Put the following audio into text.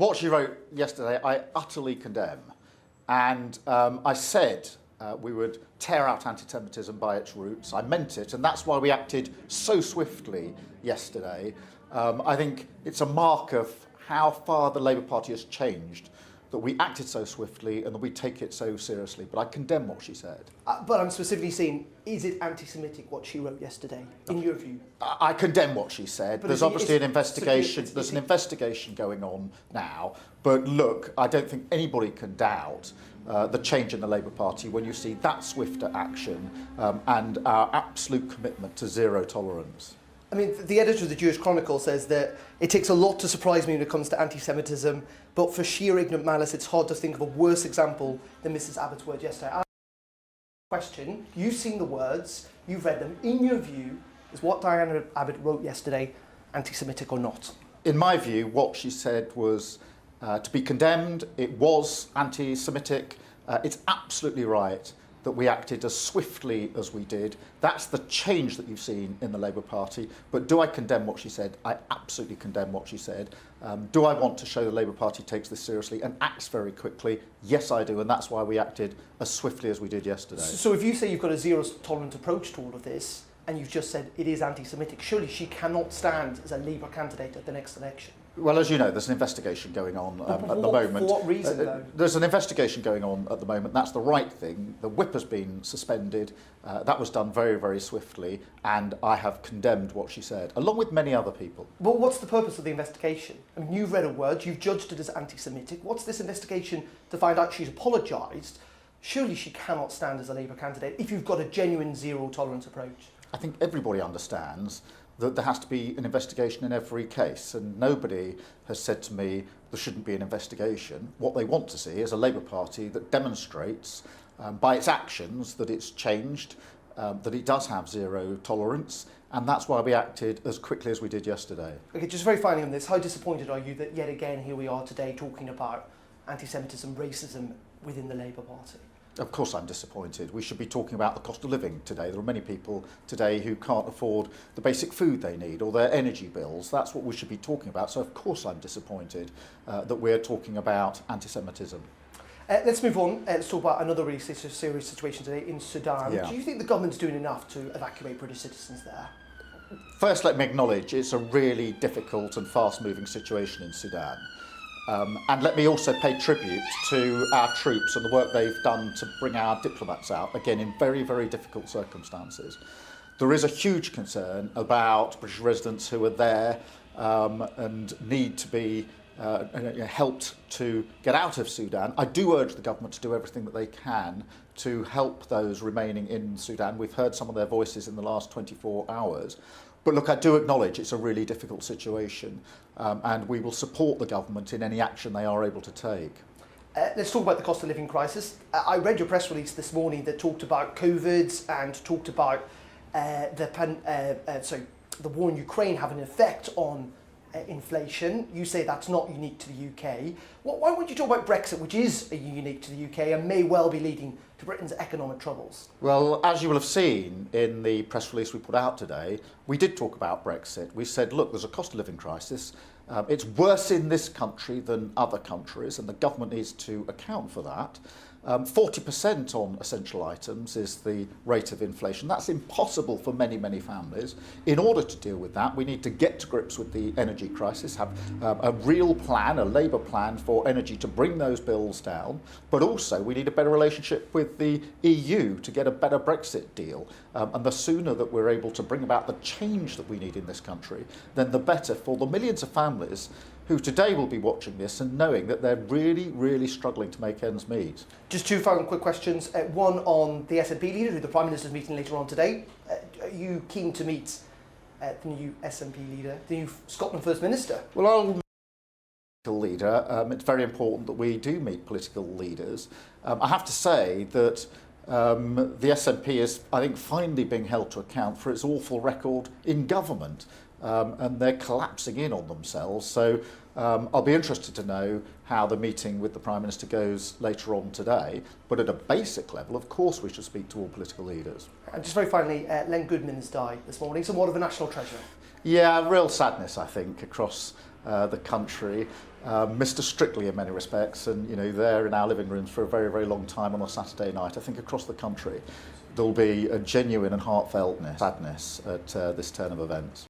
What she wrote yesterday, I utterly condemn. And I said we would tear out anti-Semitism by its roots. I meant it, and that's why we acted so swiftly yesterday. I think it's a mark of how far the Labour Party has changed, that we acted so swiftly and that we take it so seriously. But I condemn what she said. But I'm specifically saying, is it anti-Semitic what she wrote yesterday, in your view? I condemn what she said. But there's obviously an investigation. There's an investigation going on now. But look, I don't think anybody can doubt the change in the Labour Party when you see that swifter action and our absolute commitment to zero tolerance. I mean, the editor of the Jewish Chronicle says that it takes a lot to surprise me when it comes to anti-Semitism, but for sheer ignorant malice, it's hard to think of a worse example than Mrs. Abbott's words yesterday. Question, you've seen the words, you've read them. In your view, is what Diane Abbott wrote yesterday anti-Semitic or not? In my view, what she said was to be condemned. It was anti-Semitic. It's absolutely right that we acted as swiftly as we did. That's the change that you've seen in the Labour Party. But do I condemn what she said? I absolutely condemn what she said. Do I want to show the Labour Party takes this seriously and acts very quickly? Yes, I do, and that's why we acted as swiftly as we did yesterday. So if you say you've got a zero-tolerant approach to all of this, and you've just said it is anti-Semitic, surely she cannot stand as a Labour candidate at the next election? Well, as you know, there's an investigation going on at the moment. For what reason, though? There's an investigation going on at the moment. That's the right thing. The whip has been suspended. That was done very, very swiftly, and I have condemned what she said, along with many other people. But what's the purpose of the investigation? I mean, you've read her words, you've judged it as anti-Semitic. What's this investigation to find out she's apologised? Surely she cannot stand as a Labour candidate if you've got a genuine zero-tolerance approach. I think everybody understands that there has to be an investigation in every case, and nobody has said to me there shouldn't be an investigation. What they want to see is a Labour Party that demonstrates by its actions that it's changed, that it does have zero tolerance, and that's why we acted as quickly as we did yesterday. Okay, just very finally on this, how disappointed are you that yet again here we are today talking about anti-Semitism, racism within the Labour Party? Of course I'm disappointed. We should be talking about the cost of living today. There are many people today who can't afford the basic food they need or their energy bills. That's what we should be talking about. So of course I'm disappointed that we're talking about anti-Semitism. Let's move on. Let's talk about another really serious situation today in Sudan. Yeah. Do you think the government's doing enough to evacuate British citizens there? First, let me acknowledge it's a really difficult and fast-moving situation in Sudan. And let me also pay tribute to our troops and the work they've done to bring our diplomats out, again, in very, very difficult circumstances. There is a huge concern about British residents who are there and need to be helped to get out of Sudan. I do urge the government to do everything that they can to help those remaining in Sudan. We've heard some of their voices in the last 24 hours. But look, I do acknowledge it's a really difficult situation, and we will support the government in any action they are able to take. Let's talk about the cost of living crisis. I read your press release this morning that talked about COVID and talked about the war in Ukraine having an effect on inflation. You say that's not unique to the UK. Why won't you talk about Brexit, which is unique to the UK and may well be leading to Britain's economic troubles? Well, as you will have seen in the press release we put out today, we did talk about Brexit. We said, look, there's a cost of living crisis. It's worse in this country than other countries, and the government needs to account for that. 40% on essential items is the rate of inflation. That's impossible for many, many families. In order to deal with that, we need to get to grips with the energy crisis, have a real plan, a Labour plan for energy to bring those bills down, but also we need a better relationship with the EU to get a better Brexit deal. And the sooner that we're able to bring about the change that we need in this country, then the better for the millions of families who today will be watching this and knowing that they're really, really struggling to make ends meet. Just two final quick questions. One on the SNP leader, who the Prime Minister's meeting later on today. Are you keen to meet the new SNP leader, the new Scotland First Minister? Well, I'll political leader. It's very important that we do meet political leaders. I have to say that the SNP is, I think, finally being held to account for its awful record in government. And they're collapsing in on themselves. So I'll be interested to know how the meeting with the Prime Minister goes later on today. But at a basic level, of course, we should speak to all political leaders. And just very finally, Len Goodman has died this morning, somewhat of a national treasure. Yeah, real sadness, I think, across the country. Mr. Strictly in many respects, and they're in our living rooms for a very, very long time on a Saturday night. I think across the country there'll be a genuine and heartfelt sadness at this turn of events.